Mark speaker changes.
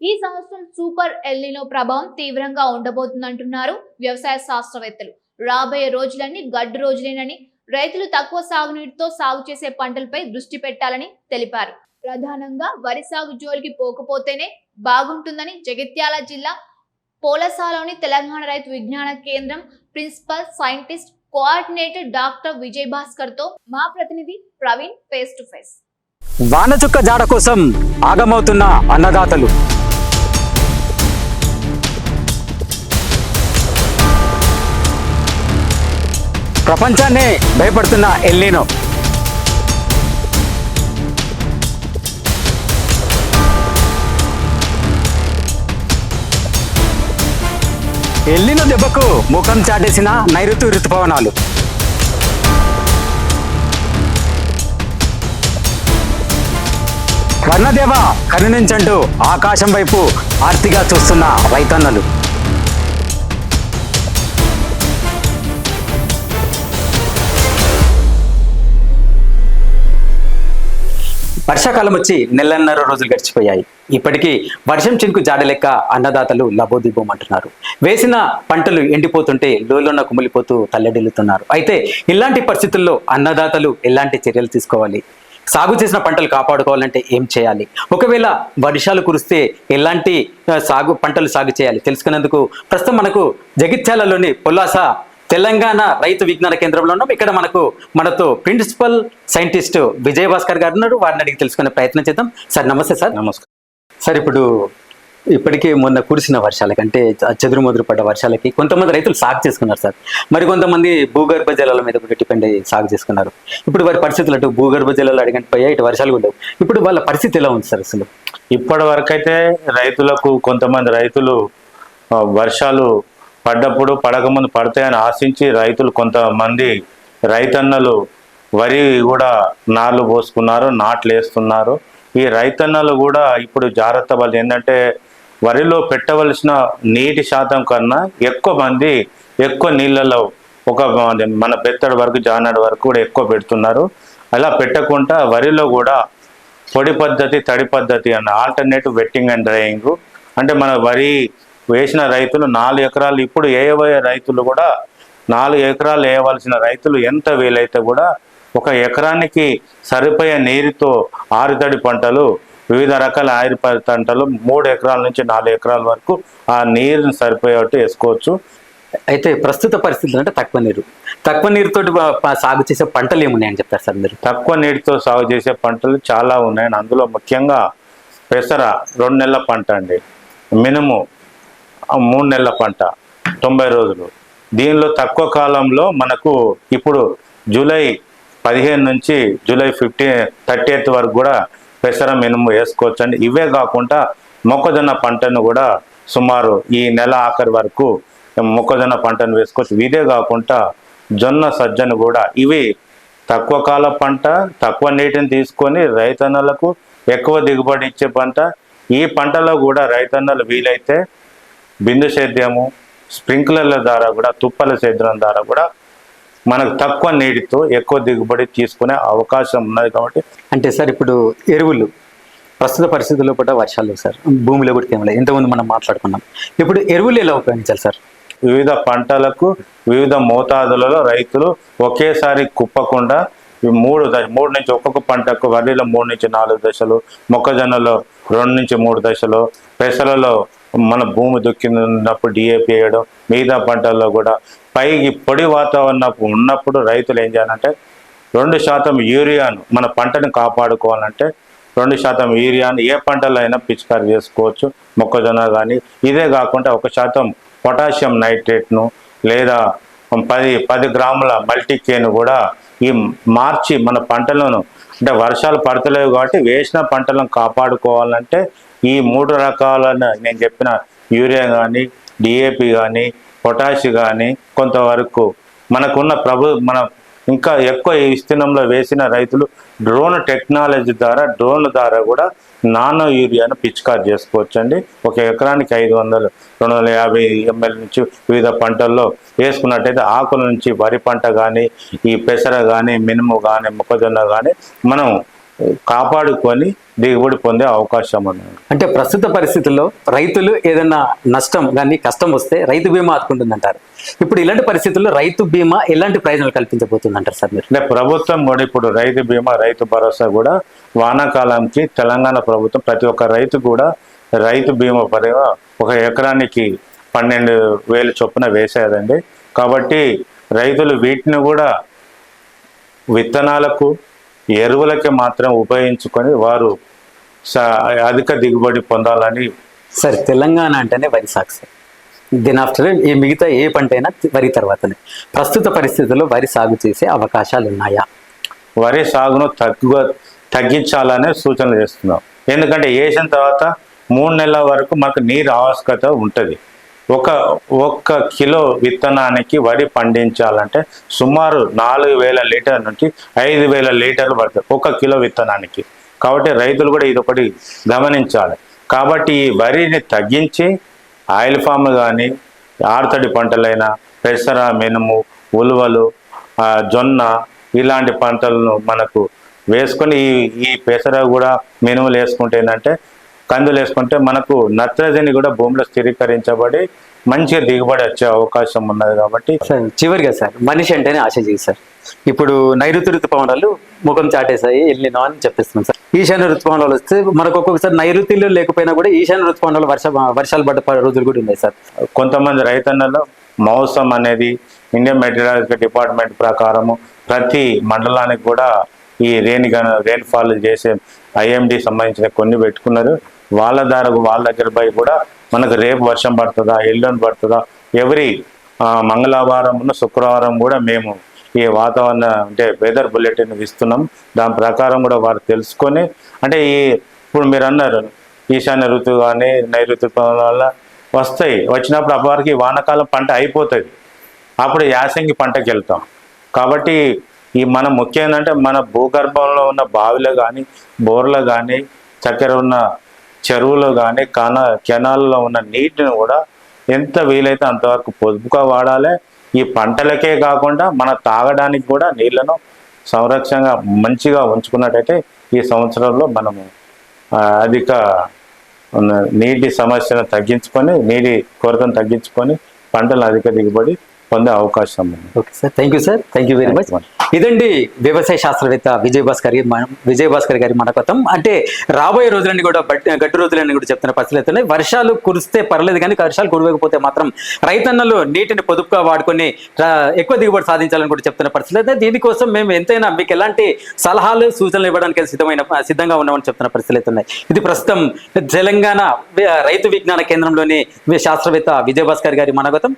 Speaker 1: ఈ సంవత్సరం super El Niño ప్రభావం తీవ్రంగా ఉండబోతుందంటున్నారు వ్యవసాయ శాస్త్రవేత్తలు. రాబోయే రోజులన్నీ గడ్డు రోజులేనని, రైతులు తక్కువ సాగునీటితో సాగు చేసే పంటలపై దృష్టి పెట్టాలని తెలిపారు. ప్రధానంగా వరి సాగు జోలికి పోకపోతేనే బాగుంటుందని జగిత్యాల జిల్లా పోలసాలోని తెలంగాణ రైతు విజ్ఞాన కేంద్రం principal scientist coordinator doctor Vijay Bhaskar తో మా ప్రతినిధి ప్రవీణ్ ఫేస్ టు ఫేస్.
Speaker 2: వానచుక్క జాడ కోసం ఆగమవుతున్న అన్నదాతలు. ప్రపంచాన్నే భయపడుతున్న ఎల్నినో. ఎల్నినో దెబ్బకు ముఖం చాటేసిన నైరుతి ఋతుపవనాలు. వర్ణదేవ కరుణించంటూ ఆకాశం వైపు ఆర్తిగా చూస్తున్న రైతన్నలు. వర్షాకాలం వచ్చి నెలన్నర రోజులు గడిచిపోయాయి. ఇప్పటికీ వర్షం చినుకు జాడలెక్క అన్నదాతలు లబోదిబోమంటున్నారు. వేసిన పంటలు ఎండిపోతుంటే లోలోన కుమిలిపోతూ తల్లడిల్లుతున్నారు. అయితే ఇలాంటి పరిస్థితుల్లో అన్నదాతలు ఎలాంటి చర్యలు తీసుకోవాలి? సాగు చేసిన పంటలు కాపాడుకోవాలంటే ఏం చేయాలి? ఒకవేళ వర్షాలు కురిస్తే ఎలాంటి పంటలు సాగు చేయాలి? తెలుసుకునేందుకు ప్రస్తుతం మనకు జగిత్యాలలోని పొలాస తెలంగాణ రైతు విజ్ఞాన కేంద్రంలో ఉన్నాం. ఇక్కడ మనతో ప్రిన్సిపల్ సైంటిస్ట్ విజయ్ భాస్కర్ గారు ఉన్నారు. వారిని అడిగి తెలుసుకునే ప్రయత్నం చేద్దాం. సార్ నమస్తే. సార్
Speaker 3: నమస్కారం.
Speaker 2: సార్, ఇప్పటికే మొన్న కురిసిన వర్షాలకి, అంటే చెదురుమదురు పడ్డ వర్షాలకి కొంతమంది రైతులు సాగు చేసుకున్నారు సార్. మరి కొంతమంది భూగర్భ జలాల మీద కూడా డిపెండ్ అయ్యి సాగు చేసుకున్నారు. ఇప్పుడు వారి పరిస్థితులు అటు భూగర్భ జలాలు అడిగంటిపోయాయి, ఇటు వర్షాలు కూడా లేవు. ఇప్పుడు వాళ్ళ పరిస్థితి ఎలా ఉంది సార్? అసలు
Speaker 3: ఇప్పటి వరకైతే కొంతమంది రైతులు వర్షాలు పడ్డప్పుడు పడకముందు పడతాయని ఆశించి కొంతమంది రైతన్నలు వరి కూడా నార్లు పోసుకున్నారు, నాట్లు వేస్తున్నారు. ఈ రైతన్నలు కూడా ఇప్పుడు జాగ్రత్త వాళ్ళు ఏంటంటే వరిలో పెట్టవలసిన నీటి శాతం కన్నా ఎక్కువ నీళ్ళలో మన బెత్తడి వరకు జానాడు వరకు కూడా ఎక్కువ పెడుతున్నారు. అలా పెట్టకుండా వరిలో కూడా పొడి పద్ధతి, తడి పద్ధతి అన్న ఆల్టర్నేటివ్ వెట్టింగ్ అండ్ డ్రైయింగ్, అంటే మన వరి వేసిన రైతులు 4 ఎకరాలు, ఇప్పుడు వేయబోయే రైతులు కూడా 4 ఎకరాలు వేయవలసిన రైతులు ఎంత వీలైతే కూడా 1 ఎకరానికి సరిపోయే నీరుతో ఆరుతడి పంటలు, వివిధ రకాల ఆయుర్ పంటలు 3 ఎకరాల నుంచి 4 ఎకరాల వరకు ఆ నీరుని సరిపోయేట్టు వేసుకోవచ్చు.
Speaker 2: అయితే ప్రస్తుత పరిస్థితులు అంటే తక్కువ నీరుతో సాగు చేసే పంటలు ఏమున్నాయని చెప్తారు సార్ మీరు?
Speaker 3: తక్కువ నీటితో సాగు చేసే పంటలు చాలా ఉన్నాయని, అందులో ముఖ్యంగా పెసర 2 నెలల పంట అండి, మినుము 3 నెలల పంట 90 రోజులు. దీనిలో తక్కువ కాలంలో మనకు ఇప్పుడు జూలై 15 నుంచి జూలై 30th వరకు కూడా పెసర మినుము వేసుకోవచ్చు అండి. ఇవే కాకుండా మొక్కజొన్న పంటను కూడా సుమారు ఈ నెల ఆఖరి వరకు మొక్కజొన్న పంటను వేసుకోవచ్చు. ఇదే కాకుండా జొన్న, సజ్జను కూడా, ఇవి తక్కువ కాల పంట, తక్కువ నీటిని తీసుకొని రైతన్నలకు ఎక్కువ దిగుబడి ఇచ్చే పంట. ఈ పంటలో కూడా రైతన్నలు వీలైతే బిందు సేద్యము, స్ప్రింక్లర్ల ద్వారా కూడా, తుప్పల సేద్యం ద్వారా కూడా మనకు తక్కువ నీటితో ఎక్కువ దిగుబడి తీసుకునే అవకాశం ఉన్నది. కాబట్టి
Speaker 2: అంటే సార్, ఇప్పుడు ఎరువులు ప్రస్తుత పరిస్థితుల్లో కూడా వర్షాలు సార్, భూమిలో కూడా ఏమలేదు, ఇంతకుముందు మనం మాట్లాడుకున్నాం. ఇప్పుడు ఎరువులు ఎలా ఉపయోగించాలి సార్?
Speaker 3: వివిధ పంటలకు వివిధ మోతాదులలో రైతులు ఒకేసారి కుప్పకుండా 3 నుంచి ఒక్కొక్క పంటకు, వరిలో 3 నుంచి 4 దశలు, మొక్కజొన్నలో 2 నుంచి 3 దశలు, పెసరలో మన భూమి దుక్కినప్పుడు DAP వేయడం, మిగతా పంటల్లో కూడా పైకి పొడి వాతావరణం ఉన్నప్పుడు రైతులు ఏం చేయాలంటే 2% యూరియాను, మన పంటను కాపాడుకోవాలంటే 2% యూరియాను ఏ పంటలో అయినా పిచికారి చేసుకోవచ్చు, మొక్కజొన్న కానీ. ఇదే కాకుండా 1% పొటాషియం నైట్రేట్ను లేదా 10 గ్రాముల మల్టీకేను కూడా ఈ మార్చి మన పంటలను, అంటే వర్షాలు పడతలేవు కాబట్టి వేసిన పంటలను కాపాడుకోవాలంటే ఈ 3 రకాలైన నేను చెప్పిన యూరియా కానీ, DAP కానీ, పొటాష్ కానీ, కొంతవరకు మనకున్న మన ఇంకా ఎక్కువ విస్తీర్ణంలో వేసిన రైతులు డ్రోన్ టెక్నాలజీ ద్వారా, డ్రోన్ ద్వారా కూడా నానో యూరియాను పిచికారి చేసుకోవచ్చు అండి. 1 ఎకరానికి 500-250 ml నుంచి వివిధ పంటల్లో వేసుకున్నట్టయితే ఆకుల నుంచి వరి పంట కానీ, ఈ పెసర కానీ, మినుము కానీ, మొక్కజొన్న కానీ మనం కాపాడుకొని దిగుబడి పొందే అవకాశం ఉంది.
Speaker 2: అంటే ప్రస్తుత పరిస్థితుల్లో రైతులు ఏదైనా నష్టం కానీ కష్టం వస్తే రైతు బీమా ఆదుకుంటుందంటారు. ఇప్పుడు ఇలాంటి పరిస్థితుల్లో రైతు బీమా ఎలాంటి ప్రయోజనాలు కల్పించబోతుందంటారు సార్ మీరు?
Speaker 3: అంటే ప్రభుత్వం కూడా ఇప్పుడు రైతు బీమా, రైతు భరోసా కూడా వానాకాలంకి తెలంగాణ ప్రభుత్వం ప్రతి ఒక్క రైతు కూడా రైతు బీమా పరిగా ఒక ఎకరానికి 12,000 చొప్పున వేసేదండి. కాబట్టి రైతులు వీటిని కూడా విత్తనాలకు, ఎరువులకి మాత్రం ఉపయోగించుకొని వారు అధిక దిగుబడి పొందాలని.
Speaker 2: సార్ తెలంగాణ అంటేనే వరి సాగు సార్. దీని ఆఫ్టర్ మిగతా ఏ పంట అయినా వరి తర్వాతనే. ప్రస్తుత పరిస్థితుల్లో వరి సాగు చేసే అవకాశాలు ఉన్నాయా?
Speaker 3: వరి సాగును తగ్గించాలనే సూచనలు చేస్తున్నాం. ఎందుకంటే వేసిన తర్వాత 3 నెలల వరకు మనకు నీరు ఆవశ్యకత ఉంటుంది. ఒక్క కిలో విత్తనానికి వరి పండించాలంటే సుమారు 4,000 లీటర్ల నుంచి 5,000 లీటర్లు పడుతుంది 1 కిలో విత్తనానికి. కాబట్టి రైతులు కూడా ఇది ఒకటి గమనించాలి. కాబట్టి ఈ వరిని తగ్గించి ఆయిల్ ఫామ్ కానీ, ఆరుతడి పంటలైన పెసర, మినుము, ఉలువలు, జొన్న ఇలాంటి పంటలను మనకు వేసుకొని ఈ పెసర కూడా, మినుములు వేసుకుంటే ఏంటంటే, కందులు వేసుకుంటే మనకు నత్రజని కూడా భూమిలో స్థిరీకరించబడి మంచిగా దిగుబడి వచ్చే అవకాశం ఉన్నది. కాబట్టి
Speaker 2: సార్ చివరిగా సార్, మనిషి అంటేనే ఆశ చేయి సార్. ఇప్పుడు నైరుతి ఋతుపవనాలు ముఖం చాటేసాయి, వెళ్ళినా అని చెప్పేస్తున్నాం సార్. ఈశాన్య ఋతుపవనాలు వస్తే మనకు ఒక్కొక్కసారి నైరుతిలో లేకపోయినా కూడా ఈశాన్య ఋతుపవనాలు వర్షాలు పడ్డ రోజులు కూడా ఉన్నాయి సార్.
Speaker 3: కొంతమంది రైతన్నలు మౌసం అనేది ఇండియన్ మెటీరియాలజీ డిపార్ట్మెంట్ ప్రకారము ప్రతి మండలానికి కూడా ఈ రెయిన్ఫాల్ చేసే IMD సంబంధించిన కొన్ని పెట్టుకున్నారు. వాళ్ళ దగ్గర పోయి కూడా మనకు రేపు వర్షం పడుతుందా, ఎల్లుండి పడుతుందా, ఎవ్రీ మంగళవారం, శుక్రవారం కూడా మేము ఈ వాతావరణ అంటే వెదర్ బులెటిన్ ఇస్తున్నాం. దాని ప్రకారం కూడా వారు తెలుసుకొని, అంటే ఇప్పుడు మీరు అన్నారు ఈశాన్య ఋతువు కానీ నైరుతి వల్ల వచ్చినప్పుడు అప్పటివరకు వానాకాలం పంట అయిపోతుంది, అప్పుడు యాసంగి పంటకి వెళ్తాం. కాబట్టి మనం ముఖ్యం ఏంటంటే మన భూగర్భంలో ఉన్న బావిలో కానీ, బోర్లో కానీ, చక్కెర ఉన్న చెరువులో కానీ, కెనాల్లో ఉన్న నీటిని కూడా ఎంత వీలైతే అంతవరకు పొదుపుగా వాడాలి. ఈ పంటలకే కాకుండా మన తాగడానికి కూడా నీళ్లను సంరక్షణగా మంచిగా ఉంచుకున్నట్టయితే ఈ సంవత్సరంలో మనము అధిక నీటి సమస్యను తగ్గించుకొని, నీటి కొరతను తగ్గించుకొని పంటలు అధిక దిగుబడి పొందే అవకాశం ఉంది.
Speaker 2: Okay sir, thank you sir, thank you very much. ఇదండి వ్యవసాయ శాస్త్రవేత్త విజయభాస్కర్ గారి మనకథం. అంటే రాబోయే రోజులన్నీ కూడా గడ్డు రోజులన్నీ కూడా చెప్తున్న పరిస్థితులు. వర్షాలు కురిస్తే పర్లేదు, కానీ వర్షాలు కురవకపోతే మాత్రం రైతన్నలు నీటిని పొదుపుగా వాడుకొని ఎక్కువ దిగుబడి సాధించాలని కూడా చెప్తున్న పరిస్థితులు. దీనికోసం మేము ఎంతైనా మీకు ఎలాంటి సలహాలు, సూచనలు ఇవ్వడానికి సిద్ధంగా ఉన్నామని చెప్తున్న పరిస్థితులు ఉన్నాయి. ఇది ప్రస్తుతం తెలంగాణ రైతు విజ్ఞాన కేంద్రంలోని శాస్త్రవేత్త విజయభాస్కర్ గారి మనకథం.